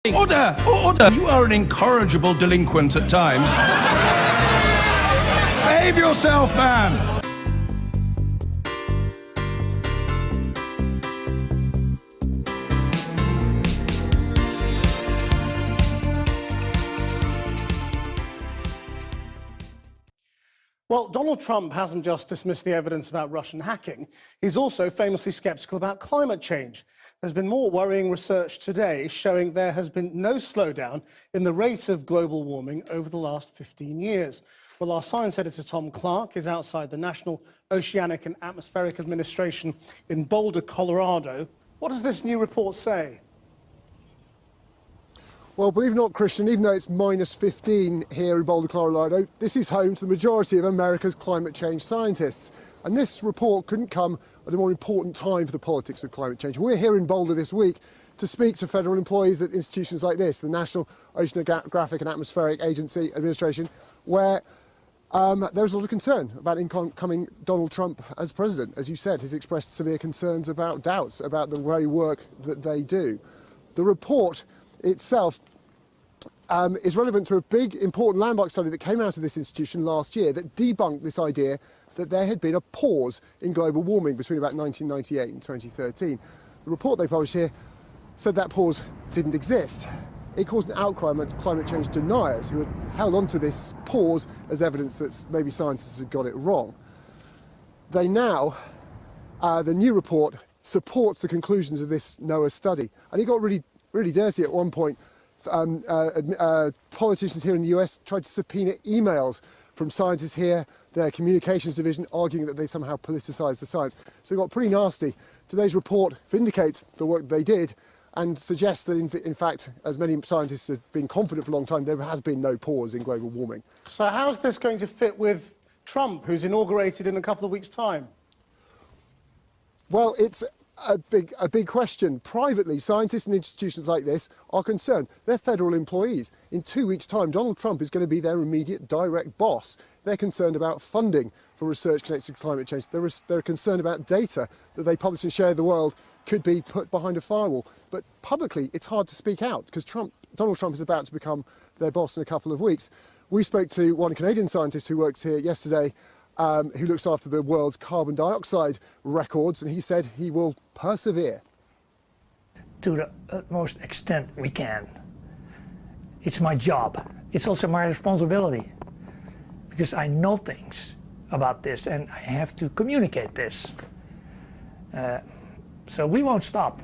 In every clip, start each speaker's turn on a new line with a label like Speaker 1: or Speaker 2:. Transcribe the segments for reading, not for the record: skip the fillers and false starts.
Speaker 1: Order! Order! You are an incorrigible delinquent at times. Behave yourself, man!
Speaker 2: Well, Donald Trump hasn't just dismissed the evidence about Russian hacking. He's also famously skeptical about climate change. There's been more worrying research today showing there has been no slowdown in the rate of global warming over the last 15 years. Well, our science editor, Tom Clark, is outside the National Oceanic and Atmospheric Administration in Boulder, Colorado. What does this new report say?
Speaker 3: Well, believe it or not, Christian, even though it's minus 15 here in Boulder, Colorado, this is home to the majority of America's climate change scientists. And this report couldn't come at a more important time for the politics of climate change. We're here in Boulder this week to speak to federal employees at institutions like this, the National Oceanographic and Atmospheric Agency Administration, where there's a lot of concern about incoming Donald Trump as president. As you said, he's expressed severe concerns about doubts about the very work that they do. The report itself is relevant to a big, important landmark study that came out of this institution last year that debunked this idea that there had been a pause in global warming between about 1998 and 2013. The report they published here said that pause didn't exist. It caused an outcry amongst climate change deniers who had held on to this pause as evidence that maybe scientists had got it wrong. They now, the new report supports the conclusions of this NOAA study. And it got really dirty at one point. Politicians here in the US tried to subpoena emails from scientists here, their communications division, arguing that they somehow politicised the science. So it got pretty nasty. Today's report vindicates the work they did and suggests that, in fact, as many scientists have been confident for a long time, there has been no pause in global warming.
Speaker 2: So how's this going to fit with Trump, who's inaugurated in a couple of weeks' time?
Speaker 3: Well, it's a big question. Privately, scientists and institutions like this are concerned. They're federal employees. In 2 weeks' time, Donald Trump is going to be their immediate direct boss. They're concerned about funding for research connected to climate change. They're concerned about data that they publish and share with the world could be put behind a firewall. But publicly, it's hard to speak out because Donald Trump is about to become their boss in a couple of weeks. We spoke to one Canadian scientist who works here yesterday, who looks after the world's carbon dioxide records, and he said he will persevere.
Speaker 4: To the utmost extent we can. It's my job. It's also my responsibility, because I know things about this and I have to communicate this. So we won't stop.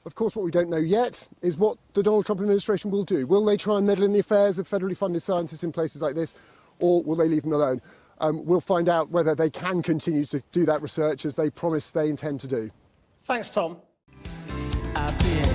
Speaker 3: Of course, what we don't know yet is what the Donald Trump administration will do. Will they try and meddle in the affairs of federally funded scientists in places like this, or will they leave them alone? We'll find out whether they can continue to do that research as they promise they intend to do.
Speaker 2: Thanks, Tom.
Speaker 5: I've been